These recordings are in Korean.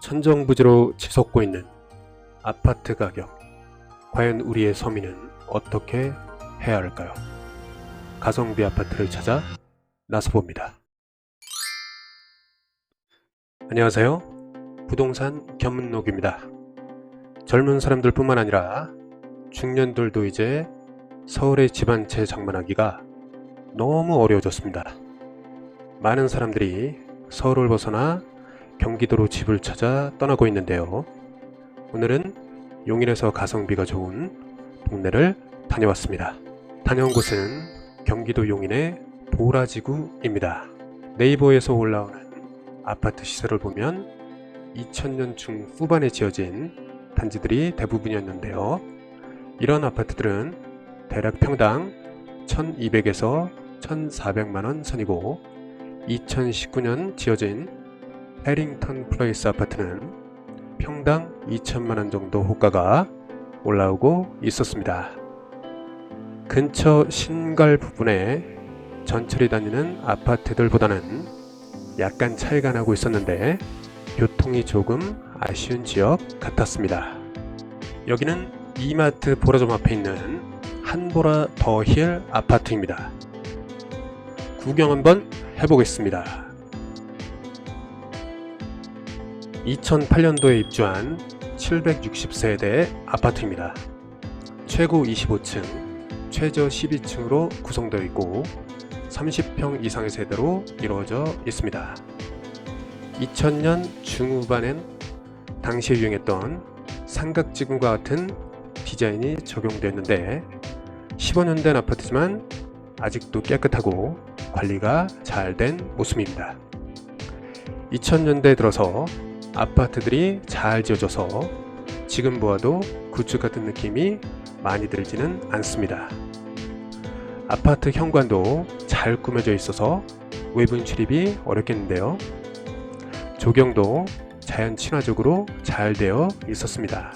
천정부지로 치솟고 있는 아파트 가격. 과연 우리의 서민은 어떻게 해야 할까요? 가성비 아파트를 찾아 나서봅니다. 안녕하세요. 부동산 견문록입니다. 젊은 사람들 뿐만 아니라 중년들도 이제 서울의 집 한 채 장만하기가 너무 어려워졌습니다. 많은 사람들이 서울을 벗어나 경기도로 집을 찾아 떠나고 있는데요. 오늘은 용인에서 가성비가 좋은 동네를 다녀왔습니다. 다녀온 곳은 경기도 용인의 보라지구입니다. 네이버에서 올라오는 아파트 시세를 보면 2000년 중후반에 지어진 단지들이 대부분이었는데요. 이런 아파트들은 대략 평당 1200에서 1400만원 선이고, 2019년 지어진 해링턴 플레이스 아파트는 평당 2000만원 정도 호가가 올라오고 있었습니다. 근처 신갈 부분에 전철이 다니는 아파트들보다는 약간 차이가 나고 있었는데 교통이 조금 아쉬운 지역 같았습니다. 여기는 이마트 보라점 앞에 있는 한보라 더힐 아파트입니다. 구경 한번 해보겠습니다. 2008년도에 입주한 760세대 아파트입니다. 최고 25층, 최저 12층으로 구성되어 있고 30평 이상의 세대로 이루어져 있습니다. 2000년 중후반엔 당시에 유행했던 삼각지구와 같은 디자인이 적용되었는데 15년 된 아파트지만 아직도 깨끗하고 관리가 잘 된 모습입니다. 2000년대 들어서 아파트들이 잘 지어져서 지금 보아도 구축 같은 느낌이 많이 들지는 않습니다. 아파트 현관도 잘 꾸며져 있어서 외부인 출입이 어렵겠는데요. 조경도 자연 친화적으로 잘 되어 있었습니다.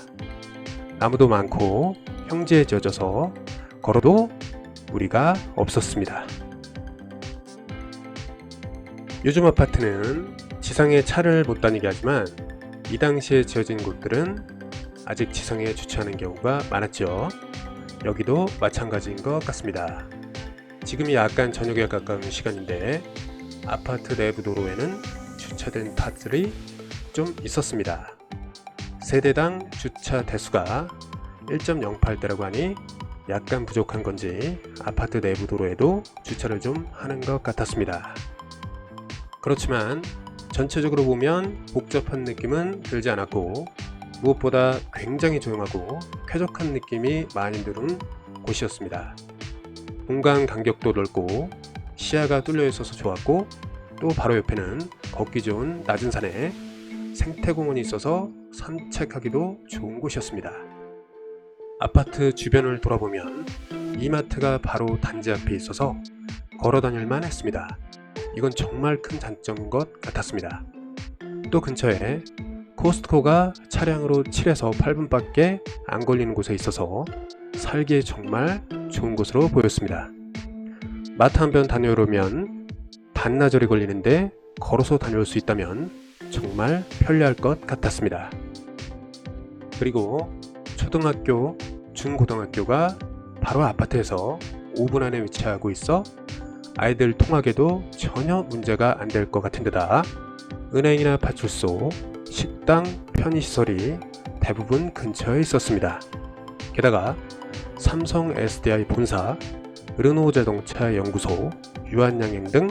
나무도 많고 평지에 지어져서 걸어도 무리가 없었습니다. 요즘 아파트는 지상에 차를 못 다니게 하지만 이 당시에 지어진 곳들은 아직 지상에 주차하는 경우가 많았죠. 여기도 마찬가지인 것 같습니다. 지금이 약간 저녁에 가까운 시간인데 아파트 내부 도로에는 주차된 타들이 좀 있었습니다. 세대당 주차 대수가 1.08대라고 하니 약간 부족한 건지 아파트 내부 도로에도 주차를 좀 하는 것 같았습니다. 그렇지만 전체적으로 보면 복잡한 느낌은 들지 않았고 무엇보다 굉장히 조용하고 쾌적한 느낌이 많이 드는 곳이었습니다. 공간 간격도 넓고 시야가 뚫려 있어서 좋았고, 또 바로 옆에는 걷기 좋은 낮은 산에 생태공원이 있어서 산책하기도 좋은 곳이었습니다. 아파트 주변을 돌아보면 이마트가 바로 단지 앞에 있어서 걸어 다닐만 했습니다. 이건 정말 큰 장점인 것 같았습니다. 또 근처에 코스트코가 차량으로 7에서 8분밖에 안 걸리는 곳에 있어서 살기에 정말 좋은 곳으로 보였습니다. 마트 한 번 다녀오려면 반나절이 걸리는데 걸어서 다녀올 수 있다면 정말 편리할 것 같았습니다. 그리고 초등학교, 중고등학교가 바로 아파트에서 5분 안에 위치하고 있어 아이들 통학에도 전혀 문제가 안 될 것 같은 데다 은행이나 파출소, 식당, 편의시설이 대부분 근처에 있었습니다. 게다가 삼성 SDI 본사, 르노자동차 연구소, 유한양행 등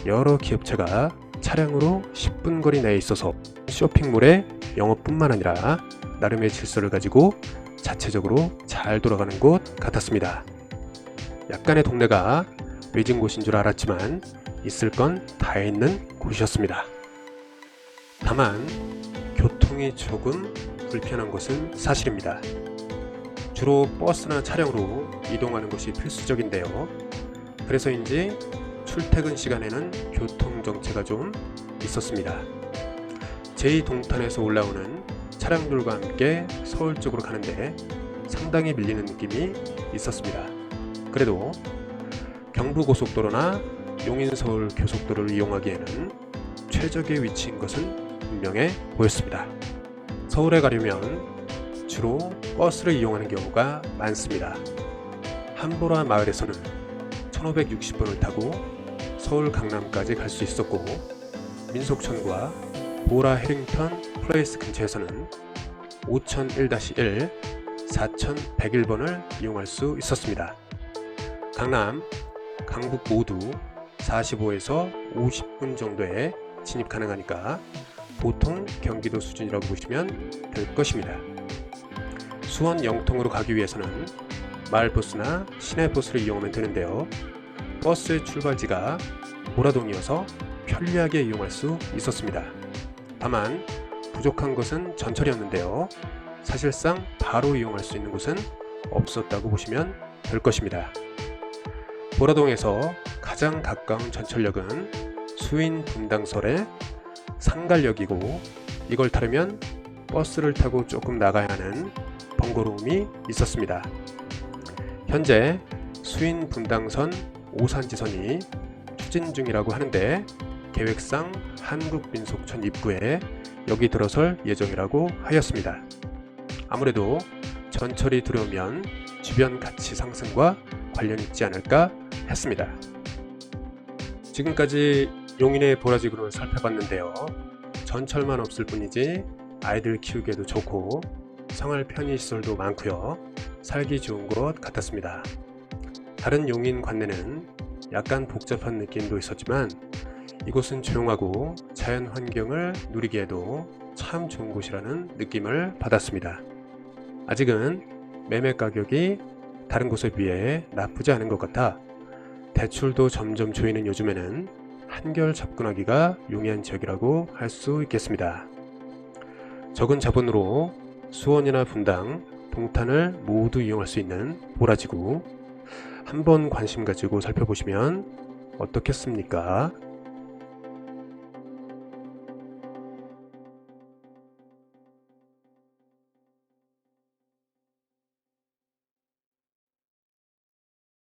여러 기업체가 차량으로 10분 거리 내에 있어서 쇼핑몰의 영업뿐만 아니라 나름의 질서를 가지고 자체적으로 잘 돌아가는 곳 같았습니다. 약간의 동네가 외진 곳인 줄 알았지만 있을 건 다 있는 곳이었습니다. 다만 교통이 조금 불편한 것은 사실입니다. 주로 버스나 차량으로 이동하는 것이 필수적인데요. 그래서인지 출퇴근 시간에는 교통정체가 좀 있었습니다. 제2동탄에서 올라오는 차량들과 함께 서울 쪽으로 가는데 상당히 밀리는 느낌이 있었습니다. 그래도 경부고속도로나 용인서울 교속도로를 이용하기에는 최적의 위치인 것은 분명해 보였습니다. 서울에 가려면 주로 버스를 이용하는 경우가 많습니다. 한보라 마을에서는 1560번을 타고 서울 강남까지 갈 수 있었고, 민속촌과 보라 해링턴 플레이스 근처에서는 5001-1, 4101번을 이용할 수 있었습니다. 강남, 강북 모두 45에서 50분 정도에 진입 가능하니까 보통 경기도 수준이라고 보시면 될 것입니다. 수원 영통으로 가기 위해서는 마을버스나 시내버스를 이용하면 되는데요. 버스의 출발지가 보라동이어서 편리하게 이용할 수 있었습니다. 다만 부족한 것은 전철이었는데요. 사실상 바로 이용할 수 있는 곳은 없었다고 보시면 될 것입니다. 보라동에서 가장 가까운 전철역은 수인 분당설의 상갈역이고, 이걸 타려면 버스를 타고 조금 나가야 하는 번거로움이 있었습니다. 현재 수인 분당선 오산지선이 추진 중이라고 하는데, 계획상 한국민속촌 입구에 여기 들어설 예정이라고 하였습니다. 아무래도 전철이 들어오면 주변 가치 상승과 관련이 있지 않을까 했습니다. 지금까지 용인의 보라지구를 살펴봤는데요. 전철만 없을 뿐이지 아이들 키우기에도 좋고 생활 편의시설도 많고요. 살기 좋은 곳 같았습니다. 다른 용인 관내는 약간 복잡한 느낌도 있었지만 이곳은 조용하고 자연 환경을 누리기에도 참 좋은 곳이라는 느낌을 받았습니다. 아직은 매매 가격이 다른 곳에 비해 나쁘지 않은 것 같아 대출도 점점 조이는 요즘에는 한결 접근하기가 용이한 지역이라고 할 수 있겠습니다. 적은 자본으로 수원이나 분당, 동탄을 모두 이용할 수 있는 보라지구, 한번 관심 가지고 살펴보시면 어떻겠습니까?